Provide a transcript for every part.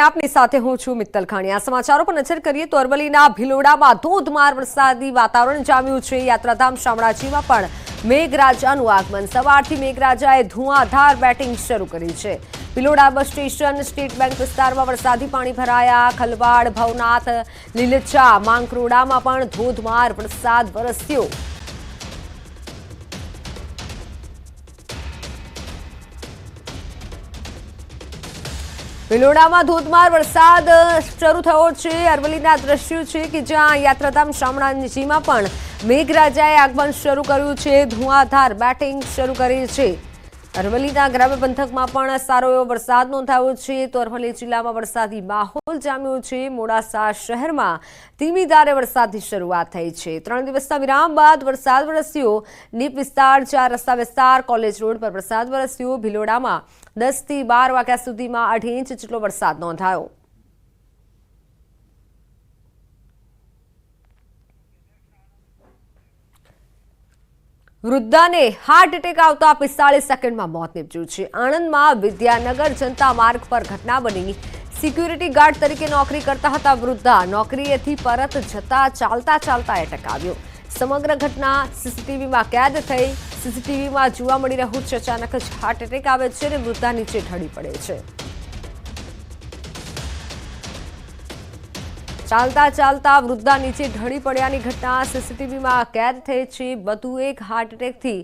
આપની સાથે હું છું મિત્તલ ખાણી। આ સમાચારો પર નજર કરીએ તો અરવલ્લીના ભિલોડામાં ધોધમાર વરસાદી વાતાવરણ જામ્યું છે। યાત્રાધામ શામળાજીમાં પણ મેઘરાજાનું આગમન। સવારથી મેઘરાજાએ ધુઆંધાર બેટિંગ શરૂ કરી છે। Bhiloda bus station, state bank વિસ્તારમાં વરસાદી પાણી ભરાયા। ખલવાડ, ભવનાથ, લીલચા, માંકરોડામાં પણ ધોધમાર વરસાદ વરસ્યો। ભિલોડામાં ધોધમાર વરસાદ શરૂ થયો છે। અરવલ્લીના દ્રશ્યો છે કે જ્યાં યાત્રાધામ શામળાજીમાં પણ મેઘરાજાએ આગમન શરૂ કર્યું છે। ધુઆંધાર બેટિંગ શરૂ કરી છે। અરવલ્લીના ગ્રામ્ય પંથકમાં પણ સારો એવો વરસાદ નોંધાયો છે। તો અરવલ્લી જિલ્લામાં વરસાદી માહોલ જામ્યો છે। મોડાસા શહેરમાં ધીમી ધારે વરસાદની શરૂઆત થઈ છે। 3 દિવસના વિરામ બાદ વરસાદ વરસ્યો। નીપ વિસ્તાર, 4 રસ્તા વિસ્તાર, કોલેજ રોડ પર વરસાદ વરસ્યો। ભિલોડામાં 10 થી 12 વાગ્યા સુધીમાં 2.5 ઇંચ જેટલો વરસાદ નોંધાયો। વૃદ્ધાને હાર્ટ એટેક આવતા 45 સેકન્ડમાં મોત નીપજ્યું છે। આણંદમાં વિદ્યાનગર જનતા માર્ગ પર ઘટના બની। સિક્યુરિટી ગાર્ડ તરીકે નોકરી કરતા હતા વૃદ્ધા। નોકરીએથી પરત જતા ચાલતા એટેક આવ્યો। સમગ્ર ઘટના સીસીટીવીમાં કેદ થઈ। સીસીટીવીમાં જોવા મળી રહ્યું છે અચાનક જ હાર્ટ એટેક આવે છે અને વૃદ્ધા નીચે ઢળી પડે છે। ચાલતા વૃદ્ધા નીચે ઢળી પડ્યાની ઘટના સીસીટીવીમાં કેદ થઈ છે। વધુ એક હાર્ટ એટેકથી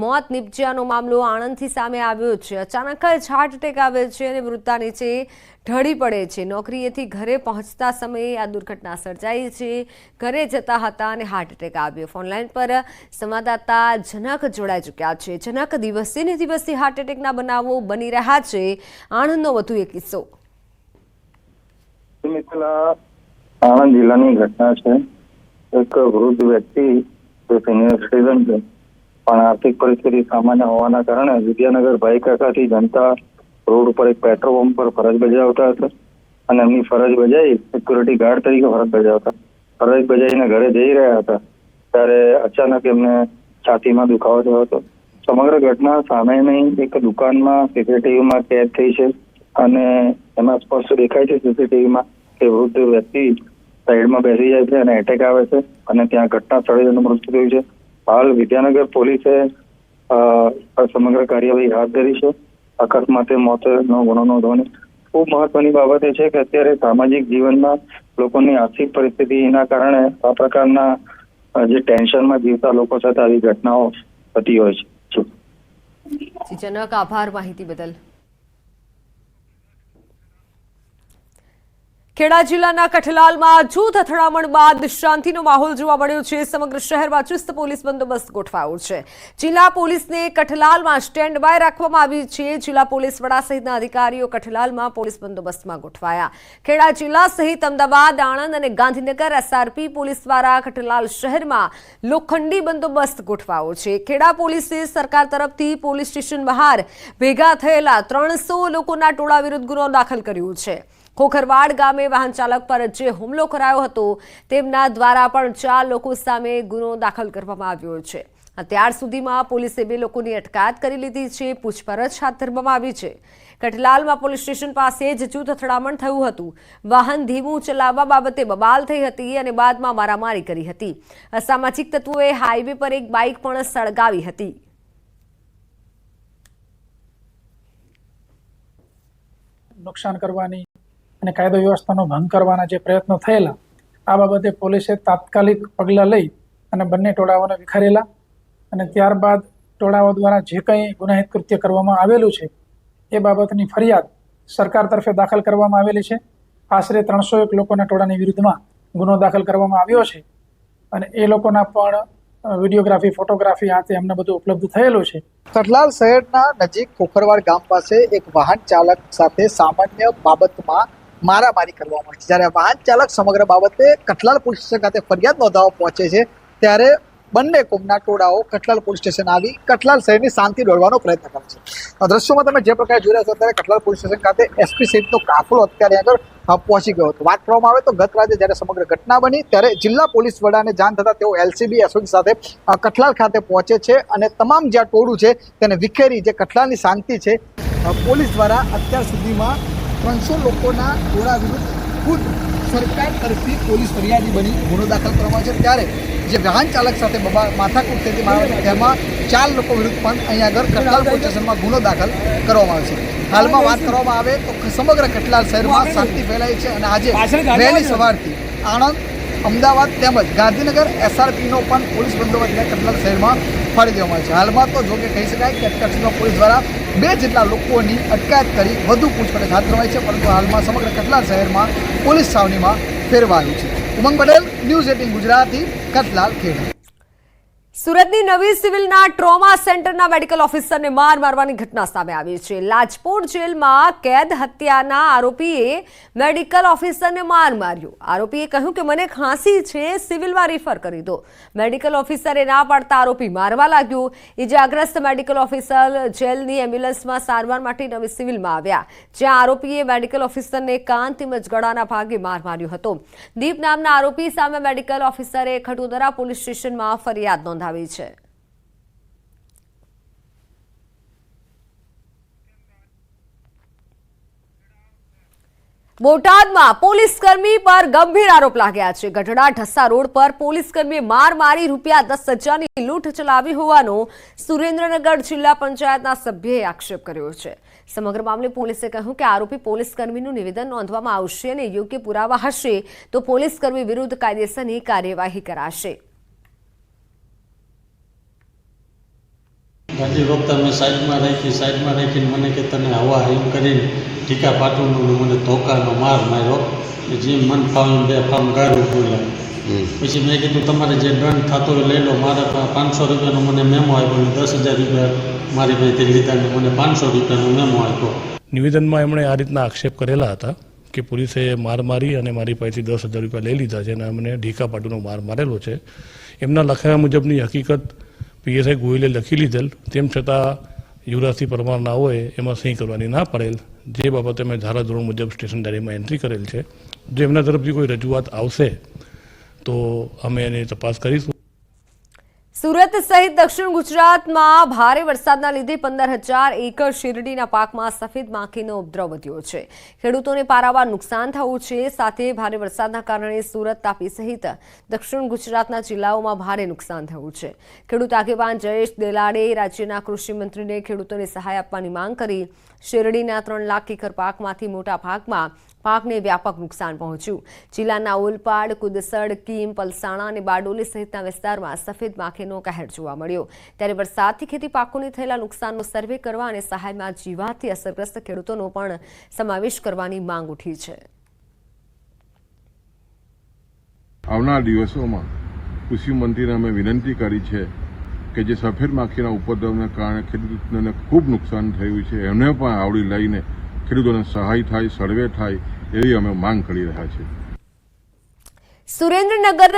મોત નીપજ્યાનો મામલો આણંદથી સામે આવ્યો છે। અચાનક જ હાર્ટ એટેક આવે છે અને વૃદ્ધા નીચે ઢળી પડે છે। નોકરીએથી ઘરે પહોંચતા સમયે આ દુર્ઘટના સર્જાઈ છે। ઘરે જતા હતા અને હાર્ટ એટેક આવ્યો। ફોનલાઈન પર સંવાદદાતા જનક જોડાઈ ચૂક્યા છે। જનક, દિવસે ને દિવસે હાર્ટ એટેકના બનાવો બની રહ્યા છે। આણંદનો વધુ એક કિસ્સો। આણંદ જિલ્લાની ઘટના છે। એક વૃદ્ધ વ્યક્તિ જે સિનિયર સિટીઝન છે પણ આર્થિક પરિસ્થિતિ સામાન્ય હોવાના કારણે વિદ્યાનગર ભાઈકાકાથી જનતા રોડ ઉપર એક પેટ્રોલ પંપ પર ફરજ બજાવતા હતા અને એમની ફરજ બજાવી સિક્યુરિટી ગાર્ડ તરીકે ફરજ બજાવતા ફરજ બજાવીને ઘરે જઈ રહ્યા હતા ત્યારે અચાનક એમને છાતીમાં દુખાવો થયો હતો। સમગ્ર ઘટના સામેની એક દુકાનમાં સીસીટીવીમાં કેદ થઈ છે અને એમાં સ્પષ્ટ દેખાય છે સીસીટીવીમાં કે વૃદ્ધ વ્યક્તિ સાઈડમાં બેસી જાય છે અને એટેક આવે છે અને ત્યાં ઘટના સ્થળે તેનું મૃત્યુ થયું છે। હાલ વિદ્યાનગર પોલીસે સમગ્ર કાર્યવાહી હાથ ધરી છે। અકસ્માતે મોતનો ગુનો નોંધવાની ખૂબ મહત્વની બાબત એ છે કે અત્યારે સામાજિક જીવનમાં લોકોની આર્થિક પરિસ્થિતિના કારણે આ પ્રકારના જે ટેન્શનમાં જીવતા લોકો સાથે આવી ઘટનાઓ થતી હોય છે। જનક, આભાર માહિતી બદલ। ખેડા જિલ્લાના કઠલાલમાં જૂથ અથડામણ બાદ શાંતિનો માહોલ જોવા મળ્યો છે। સમગ્ર શહેરમાં ચુસ્ત પોલીસ બંદોબસ્ત ગોઠવાયો છે। જિલ્લા પોલીસને કઠલાલમાં સ્ટેન્ડ બાય રાખવામાં આવી છે। જિલ્લા પોલીસ વડા સહિતના અધિકારીઓ કઠલાલમાં પોલીસ બંદોબસ્તમાં ગોઠવાયા। ખેડા જિલ્લા સહિત અમદાવાદ, આણંદ અને ગાંધીનગર એસઆરપી પોલીસ દ્વારા કઠલાલ શહેરમાં લોખંડી બંદોબસ્ત ગોઠવાયો છે। ખેડા પોલીસે સરકાર તરફથી પોલીસ સ્ટેશન બહાર ભેગા થયેલા 300 લોકોના ટોળા વિરુદ્ધ ગુનો દાખલ કર્યો છે। ખોખરવાડ ગામે વાહન ચાલક પર જે હુમલો કરાયો હતો તેમના દ્વારા પણ 4 લોકો સામે ગુનો દાખલ કરવામાં આવ્યો છે। અત્યાર સુધીમાં પોલીસે 2 લોકોની અટકાયત કરી લીધી છે। પૂછપરછ હાથ ધરવામાં આવી છે। કઠલાલમાં પોલીસ સ્ટેશન પાસે જ જૂથ અથડામણ થયું હતું। વાહન ધીમું ચલાવવા બાબતે બબાલ થઈ હતી અને બાદમાં મારામારી કરી હતી। અસામાજિક તત્વોએ હાઈવે પર એક બાઇક પણ સળગાવી હતી। નુકસાન કરવાની અને કાયદો વ્યવસ્થાનો ભંગ કરવાના જે પ્રયત્નો થયેલા આ બાબતે પોલીસે તાત્કાલિક પગલાં લઈ અને બંને ટોળાઓને વિખરેલા અને ત્યારબાદ ટોળાઓ દ્વારા જે કંઈ ગુનાહિત કૃત્ય કરવામાં આવેલું છે એ બાબતની ફરિયાદ સરકાર તરફે દાખલ કરવામાં આવેલી છે। આશરે 301 લોકોના ટોળાની વિરુદ્ધમાં ગુનો દાખલ કરવામાં આવ્યો છે અને એ લોકોના પણ વિડીયોગ્રાફી, ફોટોગ્રાફી આ તે અમને બધું ઉપલબ્ધ થયેલું છે। કઠલાલ શહેરના નજીક ખોખરવાડ ગામ પાસે એક વાહન ચાલક સાથે સામાન્ય બાબતમાં મારામારી કરવામાં આવી છે। જ્યારે વાહન ચાલક સમગ્ર બાબતે કઠલાલ પોલીસ સ્ટેશન ખાતે ફરિયાદ નોંધાવવા પહોંચે છે ત્યારે બંને કોમના ટોળાઓ કઠલાલ પોલીસ સ્ટેશન આવી કઠલાલ શહેરની શાંતિ દોડવાનો પ્રયત્ન કરે છે। દ્રશ્યોમાં તમે જે પ્રકારે જોઈ રહ્યા છો અત્યારે કઠલાલ પોલીસ સ્ટેશન ખાતે એસપી સહિતનો કાફલો અત્યારે આગળ પહોંચી ગયો હતો। વાત કરવામાં આવે તો ગત રાતે જ્યારે સમગ્ર ઘટના બની ત્યારે જિલ્લા પોલીસ વડાને જાણ થતાં તેઓ એલસીબી એસઓજી સાથે કઠલાલ ખાતે પહોંચે છે અને તમામ જે ટોળું છે તેને વિખેરી જે કઠલાલની શાંતિ છે પોલીસ દ્વારા અત્યાર સુધીમાં 300 લોકોના ટોળા વિરુદ્ધ ખુદ સરકાર તરફથી પોલીસ ફરિયાદી બની ગુનો દાખલ કરવામાં આવે છે. ત્યારે જે વાહન ચાલક સાથે માથાકૂટ થઈ હતી તેમાં 4 લોકો વિરુદ્ધ પણ અહીંયા આગળ કઠલાલ પોલીસ સ્ટેશનમાં ગુનો દાખલ કરવામાં આવે છે. હાલમાં વાત કરવામાં આવે તો સમગ્ર કઠલાલ શહેરમાં શાંતિ ફેલાઈ છે અને આજે વહેલી સવારથી આણંદ, અમદાવાદ તેમજ ગાંધીનગર SRPનો પણ પોલીસ બંદોબસ્ત કઠલાલ શહેરમાં ફાળી દેવામાં આવે છે. હાલમાં તો જો કે કહી શકાય કે અત્યાર પોલીસ દ્વારા 2 જેટલા લોકોની અટકાયત કરી વધુ પૂછપરછ હાથ ધરવાઈ છે, પરંતુ હાલમાં સમગ્ર કઠલાલ શહેરમાં પોલીસ છાવણીમાં ફેરવાયું છે. ઉમંગ પટેલ, ન્યૂઝ 18 ગુજરાતી, કઠલાલ, ખેડા. સુરતની નવી સિવિલના ટ્રોમા સેન્ટરના મેડિકલ ઓફિસરને માર મારવાની ઘટના સામે આવી છે. લાજપોર જેલમાં કેદ હત્યાના આરોપીએ મેડિકલ ઓફિસરને માર માર્યો. આરોપીએ કહ્યું કે મને ખાંસી છે, સિવિલમાં રિફર કરી દો. મેડિકલ ઓફિસરે ના પાડતા આરોપી મારવા લાગ્યો. ઇજાગ્રસ્ત મેડિકલ ઓફિસર જેલની એમ્બ્યુલન્સમાં સારવાર માટે નવી સિવિલમાં આવ્યા, જ્યાં આરોપીએ મેડિકલ ઓફિસરને કાન તેમજ ગળાના ભાગે માર માર્યો હતો. દીપ નામના આરોપી સામે મેડિકલ ઓફિસરે ખટોદરા પોલીસ સ્ટેશનમાં ફરિયાદ નોંધાવી છે. બોટાદમાં પોલીસકર્મી પર ગંભીર આરોપ લાગ્યા છે. ગઢડા ઢસા રોડ પર પોલીસકર્મીએ માર મારી રૂપિયા 10,000ની લૂંટ ચલાવી હોવાનો સુરેન્દ્રનગર જિલ્લા પંચાયતના સભ્યએ આક્ષેપ કર્યો છે. સમગ્ર મામલે પોલીસે કહ્યું કે આરોપી પોલીસકર્મીનું નિવેદન નોંધવામાં આવશે અને યોગ્ય પુરાવા હશે તો પોલીસકર્મી વિરુદ્ધ કાયદેસરની કાર્યવાહી કરાશે. ગાડી રોકતા મેં સાઈડમાં રાખીને મને કે તને હવા એમ કરીને ટીકા પાટુનું મને ધોકાનો માર માર્યો. જે મન ફાવું બે ફામ ગાળું બોલ્યા. પછી મેં કીધું તમારે જે દંડ થતો હોય લઈ લો. મારા 500 રૂપિયાનો મને મેમો આપ્યો અને 10,000 રૂપિયા મારી પાસેથી લીધા અને મને 500 રૂપિયાનો મેમો આપ્યો. નિવેદનમાં એમણે આ રીતના આક્ષેપ કરેલા હતા કે પોલીસે માર મારી અને મારી પાસેથી 10,000 રૂપિયા લઈ લીધા છે અને અમને ઢીકા પાટુનો માર મારેલો છે. એમના લખાયા મુજબની હકીકત PSI ગોયલે લખી લીધેલ, તેમ છતાં યુવરાજસિંહ પરમાર ના હોય એમાં સહી કરવાની ના પડેલ, જે બાબતે અમે ધારાધોરણ મુજબ સ્ટેશન ડાયરીમાં એન્ટ્રી કરેલ છે. જો એમના તરફથી કોઈ રજૂઆત આવશે તો અમે એની તપાસ કરીશું. સુરત સહિત દક્ષિણ ગુજરાતમાં ભારે વરસાદના લીધે 15,000 એકર શેરડીના પાકમાં સફેદ માખીનો ઉપદ્રવ વધ્યો છે. ખેડૂતોને પારાવાર નુકસાન થયું છે. સાથે ભારે વરસાદના કારણે સુરત, તાપી સહિત દક્ષિણ ગુજરાતના જિલ્લાઓમાં ભારે નુકસાન થયું છે. ખેડૂત આગેવાન જયેશ દેલાડે રાજ્યના કૃષિ મંત્રીને ખેડૂતોને સહાય આપવાની માંગ કરી. શેરડીના 3 લાખ એકર પાકમાંથી મોટા ભાગમાં પાકને વ્યાપક નુકસાન પહોંચ્યું. જિલ્લાના ઓલપાડ, કુદસડ, કીમ, પલસાણા અને બારડોલી સહિતના વિસ્તારમાં સફેદ માખીનો કહેર જોવા મળ્યો. ત્યારે વરસાદથી ખેતી પાકોને થયેલા નુકસાનનો સર્વે કરવા અને સહાયમાં જીવાતથી અસરગ્રસ્ત ખેડૂતોનો પણ સમાવેશ કરવાની માંગ ઉઠી છે. આવનાર દિવસોમાં કૃષિ મંત્રીને અમે વિનંતી કરી છે કે જે સફેદ માખીના ઉપદ્રવને કારણે ખેડૂતોને ખૂબ નુકસાન થયું છે, એમને પણ આવરી લઈને ખેડૂતોને સહાય થાય, સર્વે થાય એવી અમે માંગ કરી રહ્યા છીએ. સુરેન્દ્રનગર